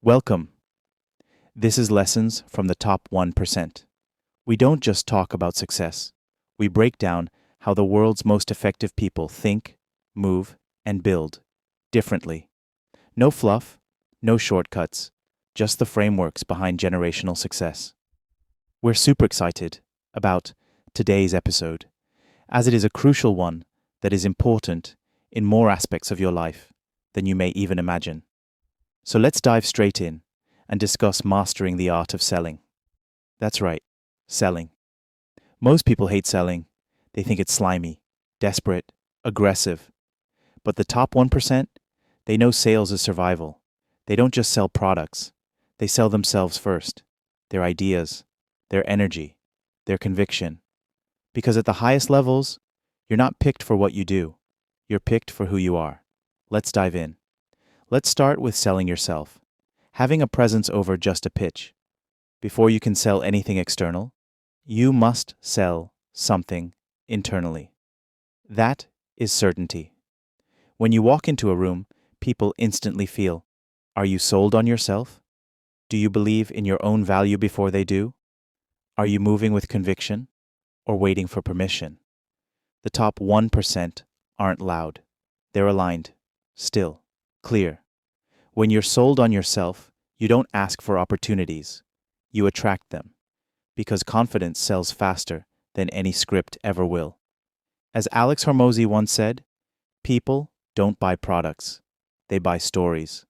Welcome. This is Lessons from the Top 1%. We don't just talk about success. We break down how the world's most effective people think, move, and build differently. No fluff, no shortcuts, just the frameworks behind generational success. We're super excited about today's episode, as it is a crucial one that is important in more aspects of your life than you may even imagine. So let's dive straight in and discuss mastering the art of selling. That's right, selling. Most people hate selling. They think it's slimy, desperate, aggressive. But the top 1%, they know sales is survival. They don't just sell products. They sell themselves first, their ideas, their energy, their conviction. Because at the highest levels, you're not picked for what you do. You're picked for who you are. Let's dive in. Let's start with selling yourself. Having a presence over just a pitch. Before you can sell anything external, you must sell something internally. That is certainty. When you walk into a room, people instantly feel, are you sold on yourself? Do you believe in your own value before they do? Are you moving with conviction or waiting for permission? The top 1% aren't loud. They're aligned, still, clear. When you're sold on yourself, you don't ask for opportunities. You attract them. Because confidence sells faster than any script ever will. As Alex Hormozy once said, people don't buy products. They buy stories.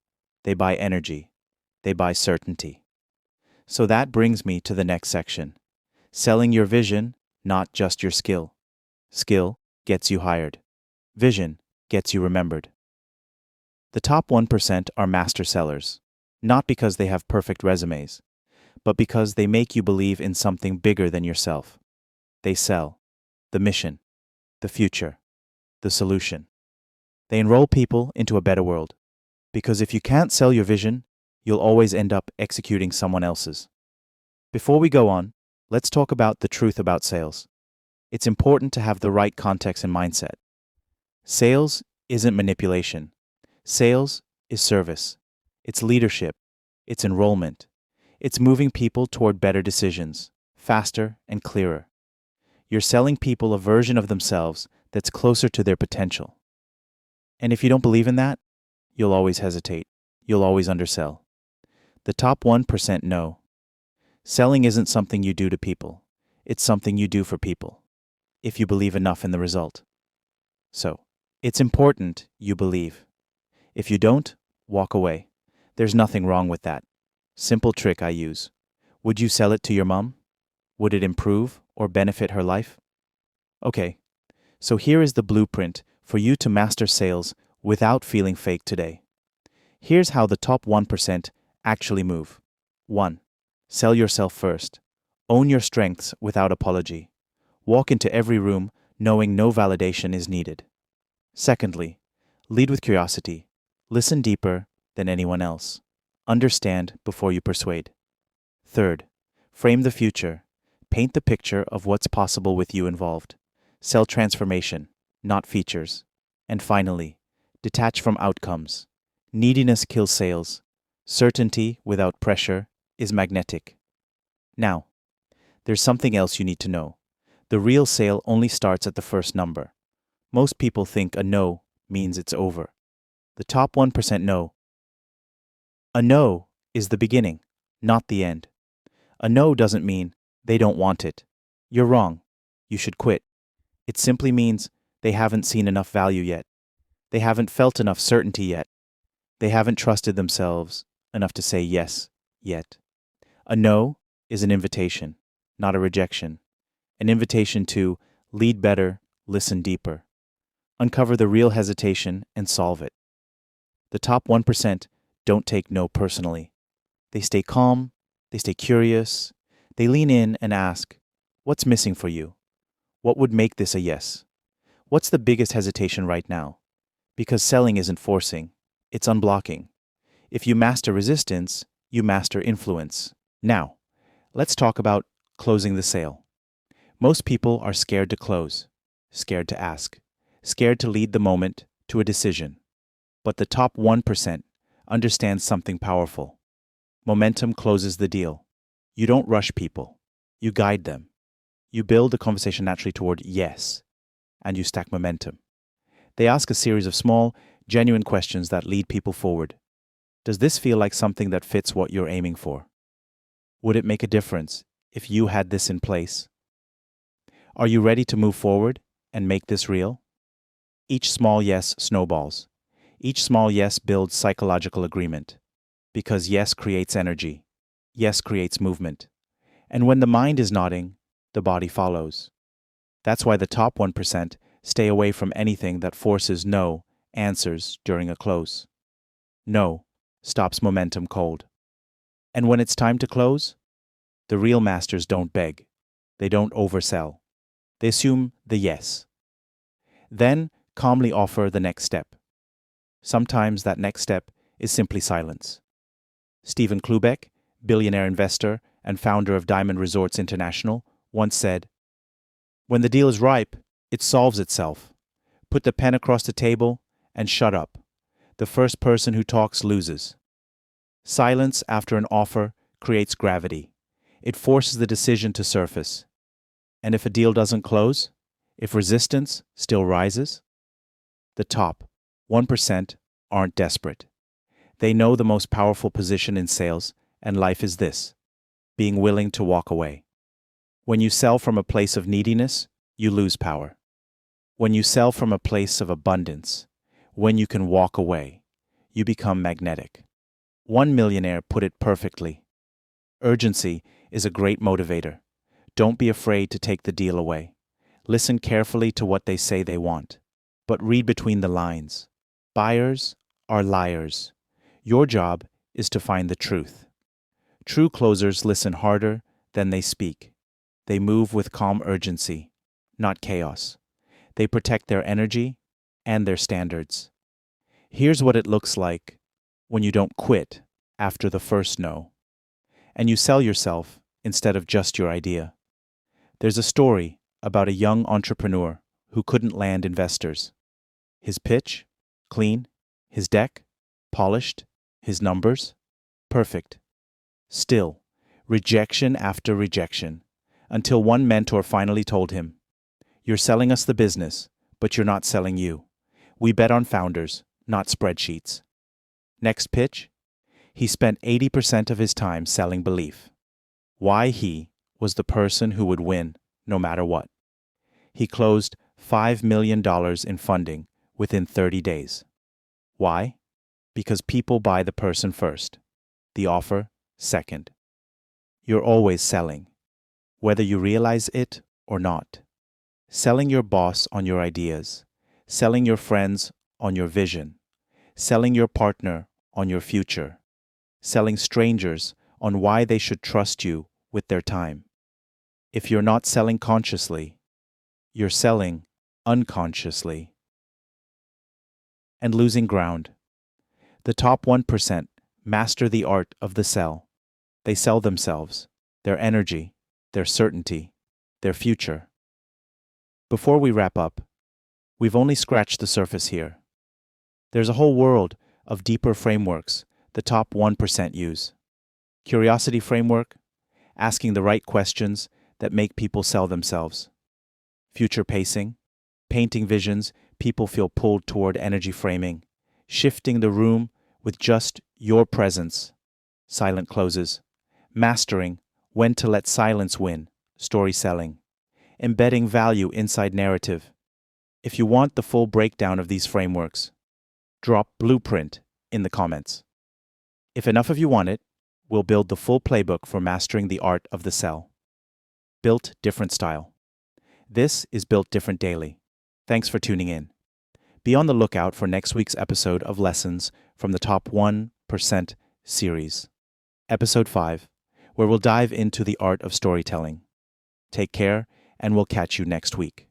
They buy energy. They buy certainty. So that brings me to the next section. Selling your vision, not just your skill. Skill gets you hired. Vision gets you remembered. The top 1% are master sellers, not because they have perfect resumes, but because they make you believe in something bigger than yourself. They sell the mission, the future, the solution. They enroll people into a better world, because if you can't sell your vision, you'll always end up executing someone else's. Before we go on, let's talk about the truth about sales. It's important to have the right context and mindset. Sales isn't manipulation. Sales is service. It's leadership. It's enrollment. It's moving people toward better decisions, faster and clearer. You're selling people a version of themselves that's closer to their potential. And if you don't believe in that, you'll always hesitate. You'll always undersell. The top 1% know. Selling isn't something you do to people. It's something you do for people, if you believe enough in the result. So, it's important you believe. If you don't, walk away. There's nothing wrong with that. Simple trick I use. Would you sell it to your mom? Would it improve or benefit her life? Okay, so here is the blueprint for you to master sales without feeling fake today. Here's how the top 1% actually move. 1. Sell yourself first. Own your strengths without apology. Walk into every room knowing no validation is needed. Secondly, lead with curiosity. Listen deeper than anyone else. Understand before you persuade. Third, frame the future. Paint the picture of what's possible with you involved. Sell transformation, not features. And finally, detach from outcomes. Neediness kills sales. Certainty without pressure is magnetic. Now, there's something else you need to know. The real sale only starts at the first number. Most people think a no means it's over. The top 1% know. A no is the beginning, not the end. A no doesn't mean they don't want it. You're wrong. You should quit. It simply means they haven't seen enough value yet. They haven't felt enough certainty yet. They haven't trusted themselves enough to say yes yet. A no is an invitation, not a rejection. An invitation to lead better, listen deeper. Uncover the real hesitation and solve it. The top 1% don't take no personally. They stay calm, they stay curious, they lean in and ask, what's missing for you? What would make this a yes? What's the biggest hesitation right now? Because selling isn't forcing, it's unblocking. If you master resistance, you master influence. Now, let's talk about closing the sale. Most people are scared to close, scared to ask, scared to lead the moment to a decision. But the top 1% understands something powerful. Momentum closes the deal. You don't rush people. You guide them. You build the conversation naturally toward yes, and you stack momentum. They ask a series of small, genuine questions that lead people forward. Does this feel like something that fits what you're aiming for? Would it make a difference if you had this in place? Are you ready to move forward and make this real? Each small yes snowballs. Each small yes builds psychological agreement. Because yes creates energy. Yes creates movement. And when the mind is nodding, the body follows. That's why the top 1% stay away from anything that forces no answers during a close. No stops momentum cold. And when it's time to close, the real masters don't beg. They don't oversell. They assume the yes. Then calmly offer the next step. Sometimes that next step is simply silence. Stephen Klubeck, billionaire investor and founder of Diamond Resorts International, once said, "When the deal is ripe, it solves itself. Put the pen across the table and shut up. The first person who talks loses." Silence after an offer creates gravity. It forces the decision to surface. And if a deal doesn't close, if resistance still rises, the top 1% aren't desperate. They know the most powerful position in sales and life is this: being willing to walk away. When you sell from a place of neediness, you lose power. When you sell from a place of abundance, when you can walk away, you become magnetic. One millionaire put it perfectly. Urgency is a great motivator. Don't be afraid to take the deal away. Listen carefully to what they say they want, but read between the lines. Buyers are liars. Your job is to find the truth. True closers listen harder than they speak. They move with calm urgency, not chaos. They protect their energy and their standards. Here's what it looks like when you don't quit after the first no, and you sell yourself instead of just your idea. There's a story about a young entrepreneur who couldn't land investors. His pitch, clean. His deck, polished. His numbers, perfect. Still, rejection after rejection, until one mentor finally told him, "You're selling us the business, but you're not selling you. We bet on founders, not spreadsheets." Next pitch, he spent 80% of his time selling belief. Why he was the person who would win no matter what. He closed $5 million in funding within 30 days. Why? Because people buy the person first, the offer second. You're always selling, whether you realize it or not. Selling your boss on your ideas, selling your friends on your vision, selling your partner on your future, selling strangers on why they should trust you with their time. If you're not selling consciously, you're selling unconsciously and losing ground. The top 1% master the art of the sell. They sell themselves, their energy, their certainty, their future. Before we wrap up, we've only scratched the surface here. There's a whole world of deeper frameworks the top 1% use. Curiosity framework, asking the right questions that make people sell themselves. Future pacing, painting visions people feel pulled toward energy framing, shifting the room with just your presence. Silent closes. Mastering when to let silence win. Story selling. Embedding value inside narrative. If you want the full breakdown of these frameworks, drop blueprint in the comments. If enough of you want it, we'll build the full playbook for mastering the art of the sell. Built Different Style. This is Built Different Daily. Thanks for tuning in. Be on the lookout for next week's episode of Lessons from the Top 1% series, Episode 5, where we'll dive into the art of storytelling. Take care, and we'll catch you next week.